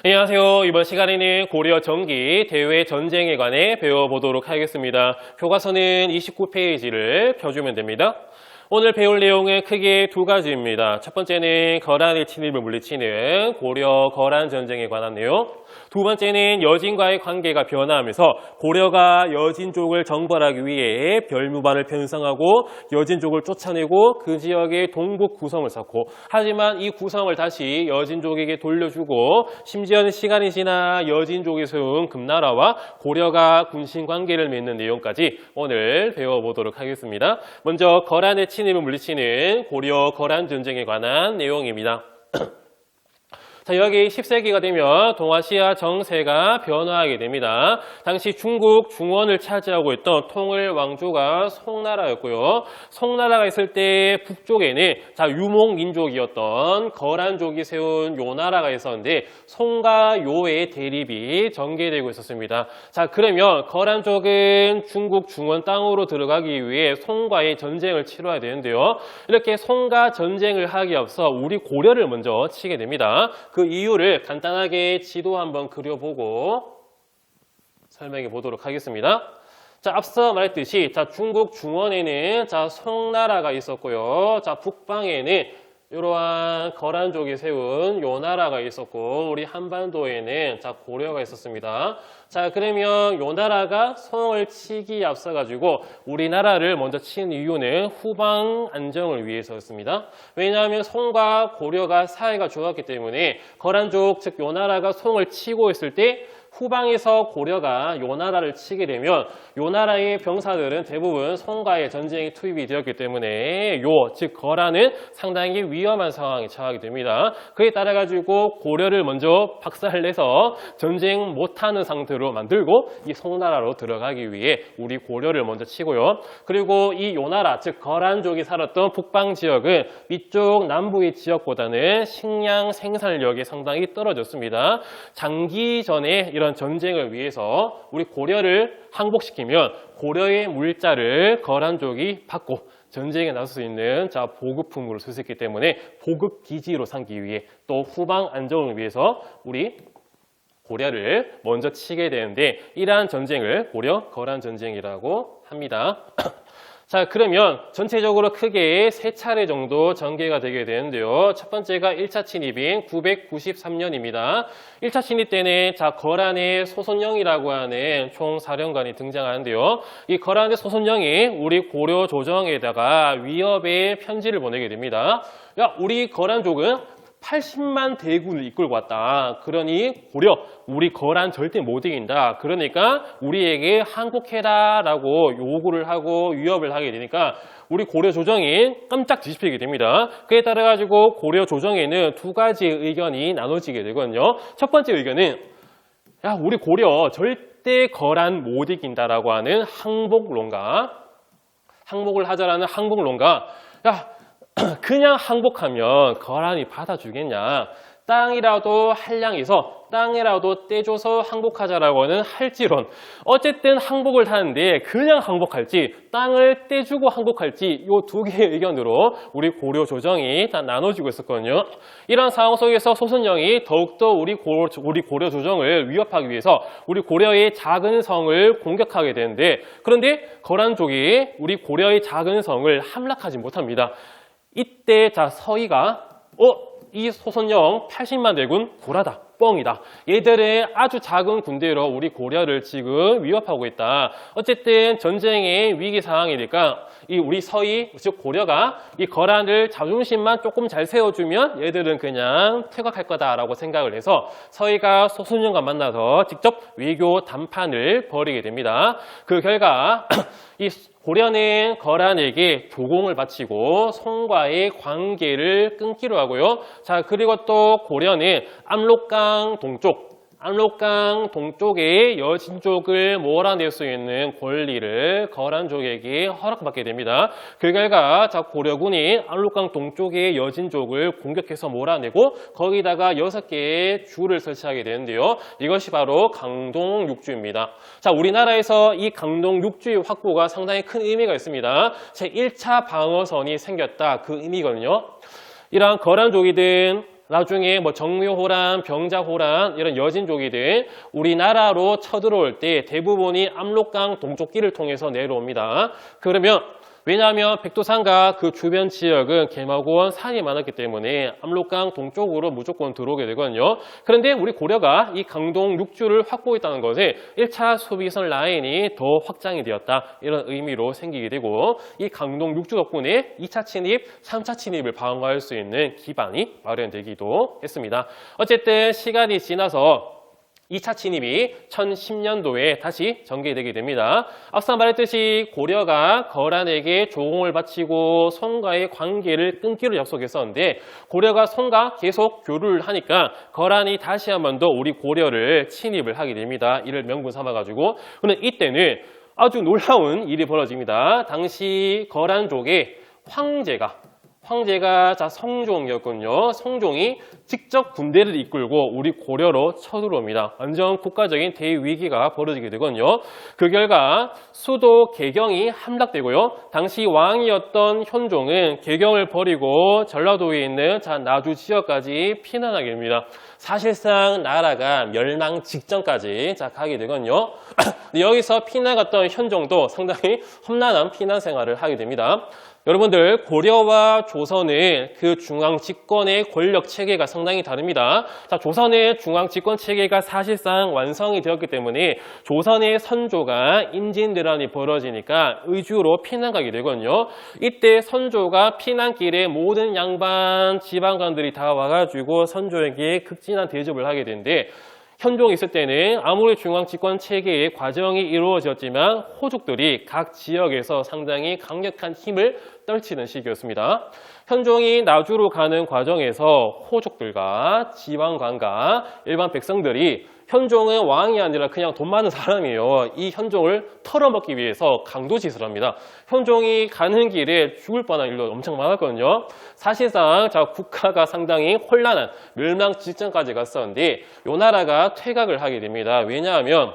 안녕하세요. 이번 시간에는 고려 정기 대외 전쟁에 관해 배워보도록 하겠습니다. 교과서는 29페이지를 펴주면 됩니다. 오늘 배울 내용은 크게 두 가지입니다. 첫 번째는 거란의 침입을 물리치는 고려 거란 전쟁에 관한 내용. 두 번째는 여진과의 관계가 변화하면서 고려가 여진족을 정벌하기 위해 별무반을 편성하고 여진족을 쫓아내고 그 지역의 동북 구성을 쌓고, 하지만 이 구성을 다시 여진족에게 돌려주고, 심지어는 시간이 지나 여진족이 세운 금나라와 고려가 군신 관계를 맺는 내용까지 오늘 배워보도록 하겠습니다. 먼저 거란의 침입을 물리치는 고려 거란 전쟁에 관한 내용입니다. 자, 여기 10세기가 되면 동아시아 정세가 변화하게 됩니다. 당시 중국 중원을 차지하고 있던 통일 왕조가 송나라였고요. 송나라가 있을 때 북쪽에는 유목민족이었던 거란족이 세운 요나라가 있었는데 송과 요의 대립이 전개되고 있었습니다. 자, 그러면 거란족은 중국 중원 땅으로 들어가기 위해 송과의 전쟁을 치러야 되는데요. 이렇게 송과 전쟁을 하기 앞서 우리 고려를 먼저 치게 됩니다. 그 이유를 간단하게 지도 한번 그려보고 설명해 보도록 하겠습니다. 자, 앞서 말했듯이 중국 중원에는 송나라가 있었고요. 북방에는 이러한 거란족이 세운 요나라가 있었고, 우리 한반도에는 고려가 있었습니다. 자, 그러면 요나라가 송을 치기 앞서 가지고 우리나라를 먼저 친 이유는 후방 안정을 위해서였습니다. 왜냐하면 송과 고려가 사이가 좋았기 때문에 거란족 즉 요나라가 송을 치고 있을 때 후방에서 고려가 요나라를 치게 되면 요나라의 병사들은 대부분 송과의 전쟁에 투입이 되었기 때문에 즉 거란은 상당히 위험한 상황에 처하게 됩니다. 그에 따라 가지고 고려를 먼저 박살내서 전쟁 못하는 상태로 만들고 이 송나라로 들어가기 위해 우리 고려를 먼저 치고요. 그리고 이 요나라 즉 거란족이 살았던 북방 지역은 위쪽 남부의 지역보다는 식량 생산력이 상당히 떨어졌습니다. 장기전에 이런 전쟁을 위해서 우리 고려를 항복시키면 고려의 물자를 거란족이 받고 전쟁에 나설 수 있는 보급품으로 쓸 수 있기 때문에 보급기지로 삼기 위해 또 후방 안정을 위해서 우리 고려를 먼저 치게 되는데, 이러한 전쟁을 고려 거란 전쟁이라고 합니다. 자, 그러면 전체적으로 크게 세 차례 정도 전개가 되게 되는데요. 첫 번째가 1차 침입인 993년입니다. 1차 침입 때는 거란의 소손영이라고 하는 총사령관이 등장하는데요. 이 거란의 소손영이 우리 고려 조정에다가 위협의 편지를 보내게 됩니다. 야, 우리 거란족은 80만 대군을 이끌고 왔다. 그러니 고려, 우리 거란 절대 못 이긴다. 그러니까 우리에게 항복해라 라고 요구를 하고 위협을 하게 되니까 우리 고려 조정이 깜짝 뒤집히게 됩니다. 그에 따라 가지고 고려 조정에는 두 가지의 의견이 나눠지게 되거든요. 첫 번째 의견은 야, 우리 고려 절대 거란 못 이긴다라고 하는 항복론가, 항복을 하자라는 항복론가. 야, 그냥 항복하면 거란이 받아주겠냐. 땅이라도 한량에서 땅이라도 떼줘서 항복하자라고 하는 할지론. 어쨌든 항복을 하는데 그냥 항복할지 땅을 떼주고 항복할지 이 두 개의 의견으로 우리 고려 조정이 다 나눠지고 있었거든요. 이런 상황 속에서 소선영이 더욱더 우리 고려 조정을 위협하기 위해서 우리 고려의 작은 성을 공격하게 되는데, 그런데 거란족이 우리 고려의 작은 성을 함락하지 못합니다. 이때 서희가 이 소선영 80만 대군 구라다, 뻥이다. 얘들은 아주 작은 군대로 우리 고려를 지금 위협하고 있다. 어쨌든 전쟁의 위기 상황이니까 이 우리 서희, 즉 고려가 이 거란을 자존심만 조금 잘 세워주면 얘들은 그냥 퇴각할 거다라고 생각을 해서 서희가 소선영과 만나서 직접 외교 담판을 벌이게 됩니다. 그 결과 이 고려는 거란에게 조공을 바치고 송과의 관계를 끊기로 하고요. 자, 그리고 또 고려는 압록강 동쪽의 여진족을 몰아낼 수 있는 권리를 거란족에게 허락받게 됩니다. 그 결과 고려군이 압록강 동쪽의 여진족을 공격해서 몰아내고 거기다가 6개의 주를 설치하게 되는데요. 이것이 바로 강동육주입니다. 자, 우리나라에서 이 강동육주의 확보가 상당히 큰 의미가 있습니다. 제1차 방어선이 생겼다, 그 의미거든요. 이러한 거란족이든 나중에 뭐 정묘호란, 병자호란 이런 여진족이들 우리나라로 쳐들어올 때 대부분이 압록강 동쪽길을 통해서 내려옵니다. 그러면 왜냐하면 백두산과 그 주변 지역은 개마고원 산이 많았기 때문에 압록강 동쪽으로 무조건 들어오게 되거든요. 그런데 우리 고려가 이 강동 6주를 확보했다는 것은 1차 수비선 라인이 더 확장이 되었다. 이런 의미로 생기게 되고 이 강동 6주 덕분에 2차 침입, 3차 침입을 방어할 수 있는 기반이 마련되기도 했습니다. 어쨌든 시간이 지나서 2차 침입이 1010년도에 다시 전개되게 됩니다. 앞서 말했듯이 고려가 거란에게 조공을 바치고 송과의 관계를 끊기로 약속했었는데 고려가 송과 계속 교류를 하니까 거란이 다시 한 번 더 우리 고려를 침입을 하게 됩니다. 이를 명분 삼아가지고. 근데 이때는 아주 놀라운 일이 벌어집니다. 당시 거란족의 황제가 성종이었군요. 성종이 직접 군대를 이끌고 우리 고려로 쳐들어옵니다. 완전 국가적인 대위기가 벌어지게 되거든요. 그 결과 수도 개경이 함락되고요. 당시 왕이었던 현종은 개경을 버리고 전라도에 있는 나주 지역까지 피난하게 됩니다. 사실상 나라가 멸망 직전까지 가게 되거든요. 여기서 피난 갔던 현종도 상당히 험난한 피난 생활을 하게 됩니다. 여러분들 고려와 조선의 그 중앙 집권의 권력 체계가 상당히 다릅니다. 자, 조선의 중앙 집권 체계가 사실상 완성이 되었기 때문에 조선의 선조가 임진왜란이 벌어지니까 의주로 피난 가게 되거든요. 이때 선조가 피난길에 모든 양반 지방관들이 다 와가지고 선조에게 극진한 대접을 하게 되는데 현종이 있을 때는 아무리 중앙 집권 체계의 과정이 이루어졌지만 호족들이 각 지역에서 상당히 강력한 힘을 떨치는 시기였습니다. 현종이 나주로 가는 과정에서 호족들과 지방관과 일반 백성들이 현종은 왕이 아니라 그냥 돈 많은 사람이에요. 이 현종을 털어먹기 위해서 강도짓을 합니다. 현종이 가는 길에 죽을 뻔한 일도 엄청 많았거든요. 사실상 국가가 상당히 혼란한 멸망 직전까지 갔었는데 이 나라가 퇴각을 하게 됩니다. 왜냐하면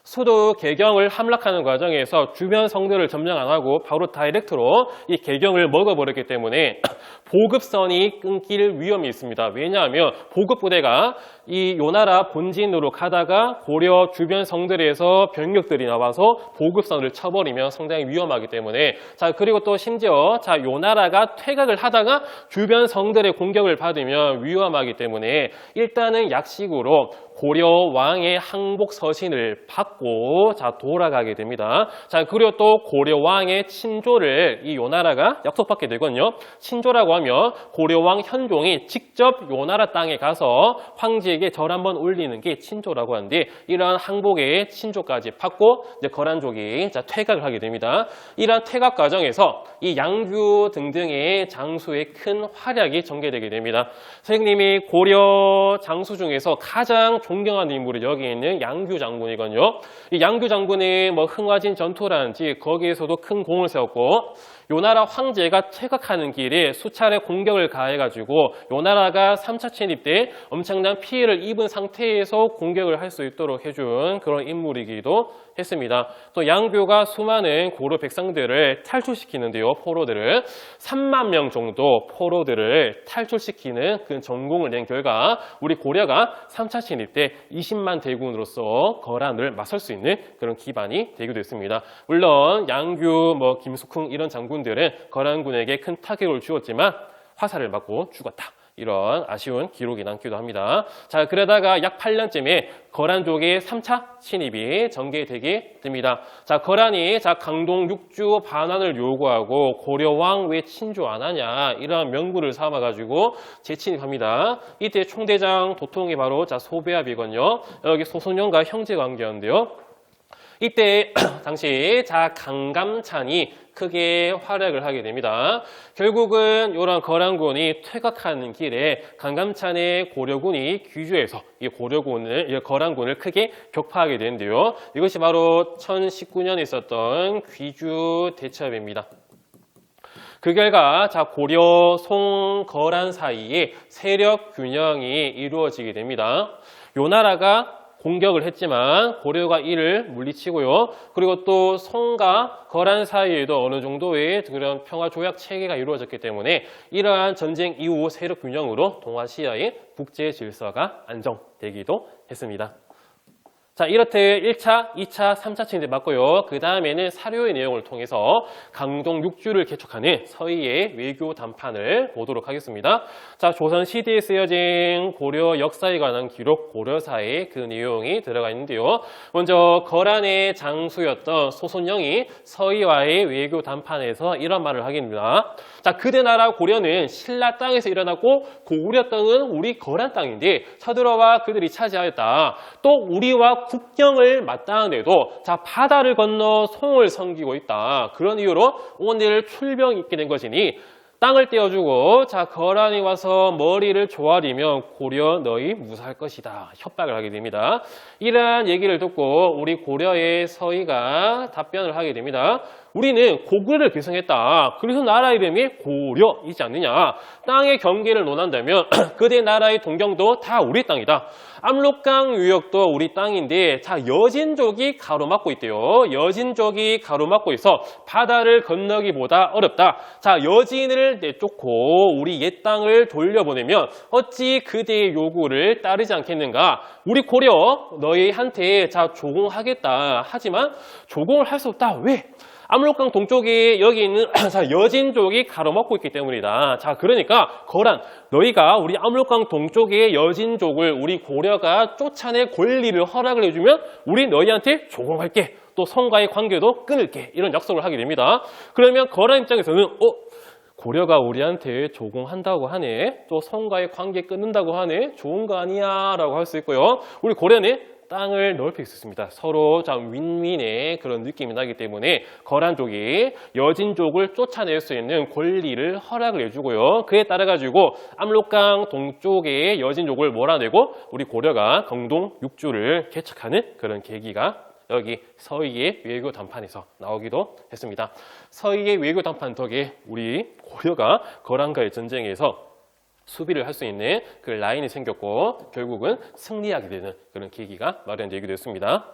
수도 개경을 함락하는 과정에서 주변 성들을 점령 안 하고 바로 다이렉트로 이 개경을 먹어버렸기 때문에 보급선이 끊길 위험이 있습니다. 왜냐하면 보급부대가 이 요나라 본진으로 가다가 고려 주변 성들에서 병력들이 나와서 보급선을 쳐버리면 상당히 위험하기 때문에 그리고 또 심지어 요나라가 퇴각을 하다가 주변 성들의 공격을 받으면 위험하기 때문에 일단은 약식으로 고려 왕의 항복 서신을 받고 돌아가게 됩니다. 그리고 또 고려 왕의 친조를 이 요나라가 약속받게 되거든요. 친조라고 하면 고려 왕 현종이 직접 요나라 땅에 가서 황제에게 절 한번 올리는 게 친조라고 하는데 이러한 항복의 친조까지 받고 이제 거란족이 퇴각을 하게 됩니다. 이러한 퇴각 과정에서 이 양규 등등의 장수의 큰 활약이 전개되게 됩니다. 선생님이 고려 장수 중에서 가장 존경하는 인물이 여기 있는 양규 장군이거든요. 이 양규 장군이 뭐 흥화진 전투라든지 거기에서도 큰 공을 세웠고 요나라 황제가 퇴각하는 길에 수차례 공격을 가해가지고 요나라가 3차 침입 때 엄청난 피해를 입은 상태에서 공격을 할 수 있도록 해준 그런 인물이기도 했습니다. 또 양규가 수많은 고려 백성들을 탈출시키는데요. 포로들을 3만 명 정도 포로들을 탈출시키는 그 전공을 낸 결과 우리 고려가 3차 침입 때 20만 대군으로서 거란을 맞설 수 있는 그런 기반이 되기도 했습니다. 물론 양규, 김숙흥 이런 장군들은 거란군에게 큰 타격을 주었지만 화살을 맞고 죽었다. 이런 아쉬운 기록이 남기도 합니다. 그러다가 약 8년쯤에 거란족의 3차 침입이 전개되게 됩니다. 거란이 강동 6주 반환을 요구하고 고려왕 왜 친조 안 하냐 이런 명분을 삼아가지고 재침입합니다. 이때 총대장 도통이 바로 소배합이거든요. 여기 소송령과 형제 관계였는데요. 이때 당시 강감찬이 크게 활약을 하게 됩니다. 결국은 이런 거란군이 퇴각하는 길에 강감찬의 고려군이 귀주해서 이 거란군을 크게 격파하게 되는데요. 이것이 바로 1019년에 있었던 귀주 대첩입니다. 그 결과 고려, 송, 거란 사이에 세력 균형이 이루어지게 됩니다. 요 나라가 공격을 했지만 고려가 이를 물리치고요. 그리고 또 송과 거란 사이에도 어느 정도의 그런 평화 조약 체계가 이루어졌기 때문에 이러한 전쟁 이후 세력 균형으로 동아시아의 국제 질서가 안정되기도 했습니다. 자, 이렇듯 1차, 2차, 3차 침대 맞고요. 그 다음에는 사료의 내용을 통해서 강동 6주를 개척하는 서희의 외교 담판을 보도록 하겠습니다. 자, 조선시대에 쓰여진 고려 역사에 관한 기록, 고려사에 그 내용이 들어가 있는데요. 먼저 거란의 장수였던 소손영이 서희와의 외교 담판에서 이런 말을 하게 됩니다. 자, 그대 나라 고려는 신라 땅에서 일어났고 고구려 땅은 우리 거란 땅인데 서들어와 그들이 차지하였다. 또 우리와 국경을 마땅한데도 자 바다를 건너 송을 섬기고 있다. 그런 이유로 오늘 출병이 있게 된 것이니 땅을 떼어주고 자 거란이 와서 머리를 조아리면 고려 너희 무사할 것이다. 협박을 하게 됩니다. 이러한 얘기를 듣고 우리 고려의 서희가 답변을 하게 됩니다. 우리는 고구려를 계승했다. 그래서 나라 이름이 고려이지 않느냐. 땅의 경계를 논한다면 그대 나라의 동경도 다 우리 땅이다. 압록강 유역도 우리 땅인데 자 여진족이 가로막고 있대요. 여진족이 가로막고 있어 바다를 건너기보다 어렵다. 자 여진을 내쫓고 우리 옛 땅을 돌려보내면 어찌 그대의 요구를 따르지 않겠는가. 우리 고려 너희한테 자 조공하겠다. 하지만 조공을 할 수 없다. 왜? 압록강 동쪽에 여기 있는 자, 여진족이 가로막고 있기 때문이다. 자, 그러니까 거란 너희가 우리 압록강 동쪽의 여진족을 우리 고려가 쫓아낼 권리를 허락을 해주면 우리 너희한테 조공할게. 또 성과의 관계도 끊을게. 이런 약속을 하게 됩니다. 그러면 거란 입장에서는 고려가 우리한테 조공한다고 하네. 또 성과의 관계 끊는다고 하네. 좋은 거 아니야 라고 할 수 있고요. 우리 고려는 땅을 넓힐 수 있습니다. 서로 윈윈의 그런 느낌이 나기 때문에 거란족이 여진족을 쫓아낼 수 있는 권리를 허락을 해주고요. 그에 따라 가지고 압록강 동쪽의 여진족을 몰아내고 우리 고려가 강동 6주를 개척하는 그런 계기가 여기 서희의 외교 담판에서 나오기도 했습니다. 서희의 외교 담판 덕에 우리 고려가 거란과의 전쟁에서 수비를 할 수 있는 그 라인이 생겼고 결국은 승리하게 되는 그런 계기가 마련되기도 했습니다.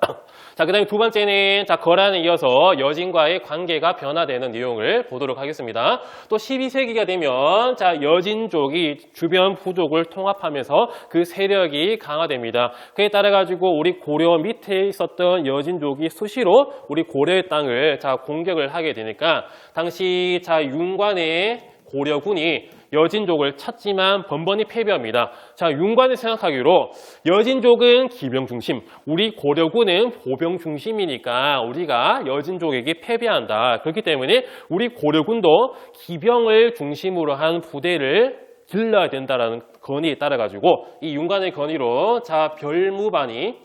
자, 그 다음에 두 번째는 자 거란에 이어서 여진과의 관계가 변화되는 내용을 보도록 하겠습니다. 또 12세기가 되면 자 여진족이 주변 부족을 통합하면서 그 세력이 강화됩니다. 그에 따라 가지고 우리 고려 밑에 있었던 여진족이 수시로 우리 고려의 땅을 자 공격을 하게 되니까 당시 자 윤관의 고려군이 여진족을 찾지만 번번이 패배합니다. 자, 윤관이 생각하기로 여진족은 기병 중심, 우리 고려군은 보병 중심이니까 우리가 여진족에게 패배한다. 그렇기 때문에 우리 고려군도 기병을 중심으로 한 부대를 길러야 된다라는 건의에 따라 가지고 이 윤관의 건의로 자 별무반이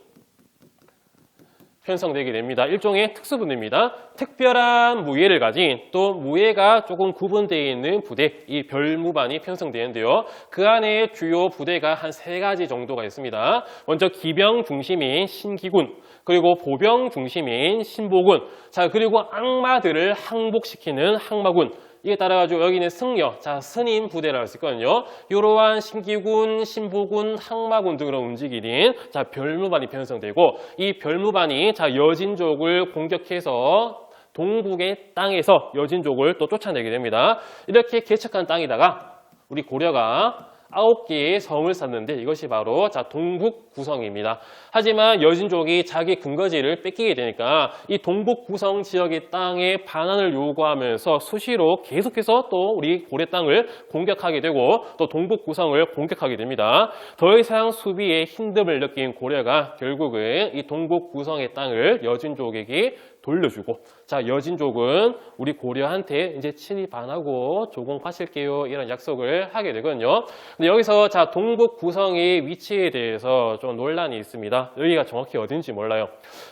편성되게 됩니다. 일종의 특수부대입니다. 특별한 무예를 가진 또 무예가 조금 구분되어 있는 부대, 이 별무반이 편성되는데요. 그 안에 주요 부대가 한 3가지 정도가 있습니다. 먼저 기병 중심인 신기군, 그리고 보병 중심인 신보군, 자 그리고 악마들을 항복시키는 항마군, 이에 따라가지고 여기는 승려, 자 스님 부대라고 할 수 있거든요. 이러한 신기군, 신보군, 항마군 등으로 움직이는 자 별무반이 편성되고 이 별무반이 자 여진족을 공격해서 동북의 땅에서 여진족을 또 쫓아내게 됩니다. 이렇게 개척한 땅에다가 우리 고려가 9개의 성을 쌓는데 이것이 바로 자 동북 구성입니다. 하지만 여진족이 자기 근거지를 뺏기게 되니까 이 동북 구성 지역의 땅에 반환을 요구하면서 수시로 계속해서 또 우리 고려 땅을 공격하게 되고 또 동북 구성을 공격하게 됩니다. 더 이상 수비에 힘듦을 느낀 고려가 결국은 이 동북 구성의 땅을 여진족에게 돌려주고 자 여진족은 우리 고려한테 이제 친입 안 하고 조공하실게요 이런 약속을 하게 되거든요. 근데 여기서 자 동북 구성의 위치에 대해서 좀 논란이 있습니다. 여기가 정확히 어딘지 몰라요.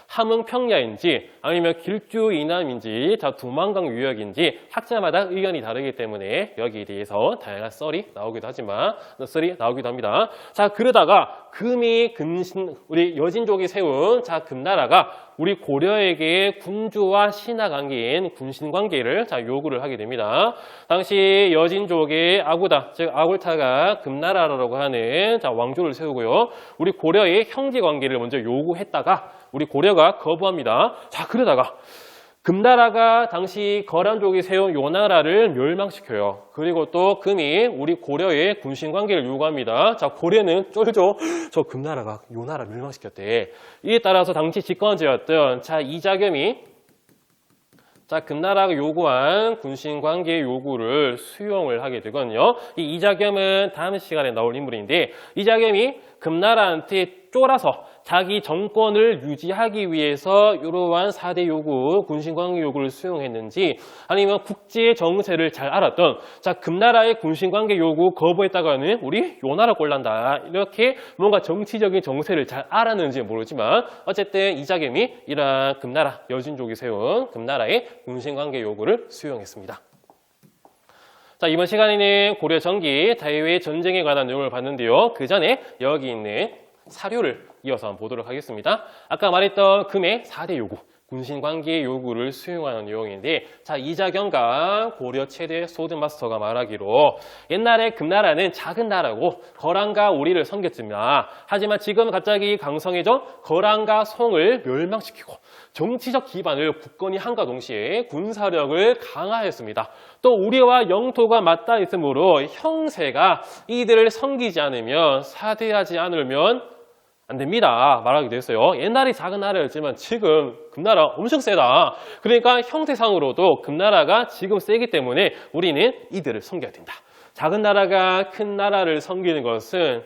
함흥평야인지 아니면 길주 이남인지 자 두만강 유역인지 학자마다 의견이 다르기 때문에 여기에 대해서 다양한 썰이 나오기도 합니다. 자 그러다가 금이 우리 여진족이 세운 자 금나라가 우리 고려에게 군주와 신하관계인 군신관계를 요구를 하게 됩니다. 당시 여진족의 아구다, 즉 아굴타가 금나라라고 하는 왕조를 세우고요. 우리 고려의 형제관계를 먼저 요구했다가 우리 고려가 거부합니다. 자, 그러다가 금나라가 당시 거란족이 세운 요 나라를 멸망시켜요. 그리고 또 금이 우리 고려의 군신관계를 요구합니다. 자, 고려는 쫄죠. 저 금나라가 요 나라 멸망시켰대. 이에 따라서 당시 집권자였던 이자겸이 금나라가 요구한 군신관계 요구를 수용을 하게 되거든요. 이 이자겸은 다음 시간에 나올 인물인데 이자겸이 금나라한테 쫄아서 자기 정권을 유지하기 위해서 이러한 4대 요구, 군신관계 요구를 수용했는지 아니면 국제 정세를 잘 알았던 금나라의 군신관계 요구 거부했다가는 우리 요 나라 꼴난다. 이렇게 뭔가 정치적인 정세를 잘 알았는지 모르지만 어쨌든 이자겸이 이러한 금나라, 여진족이 세운 금나라의 군신관계 요구를 수용했습니다. 자, 이번 시간에는 고려 전기 대외 전쟁에 관한 내용을 봤는데요. 그 전에 여기 있는 사료를 이어서 한번 보도록 하겠습니다. 아까 말했던 금의 4대 요구, 군신관계 요구를 수용하는 내용인데 이자겸과 고려 최대 소드마스터가 말하기로 옛날에 금나라는 작은 나라고 거란과 오리를 섬겼습니다. 하지만 지금 갑자기 강성해져 거란과 송을 멸망시키고 정치적 기반을 굳건히 한과 동시에 군사력을 강화했습니다. 또 우리와 영토가 맞닿아 있으므로 형세가 이들을 섬기지 않으면 사대하지 않으면 안 됩니다. 말하기도 했어요. 옛날에 작은 나라였지만 지금 금나라 엄청 세다. 그러니까 형태상으로도 금나라가 지금 세기 때문에 우리는 이들을 섬겨야 된다. 작은 나라가 큰 나라를 섬기는 것은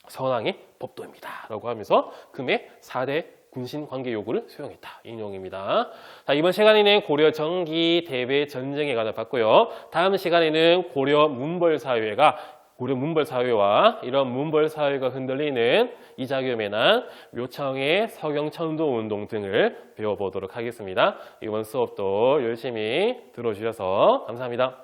선왕의 법도입니다. 라고 하면서 금의 4대 군신관계 요구를 수용했다. 이 내용입니다. 자, 이번 시간에는 고려 전기 대외 전쟁에 관해 봤고요. 다음 시간에는 고려 문벌 사회와 이런 문벌 사회가 흔들리는 이자겸의 난, 묘청의 서경천도 운동 등을 배워보도록 하겠습니다. 이번 수업도 열심히 들어주셔서 감사합니다.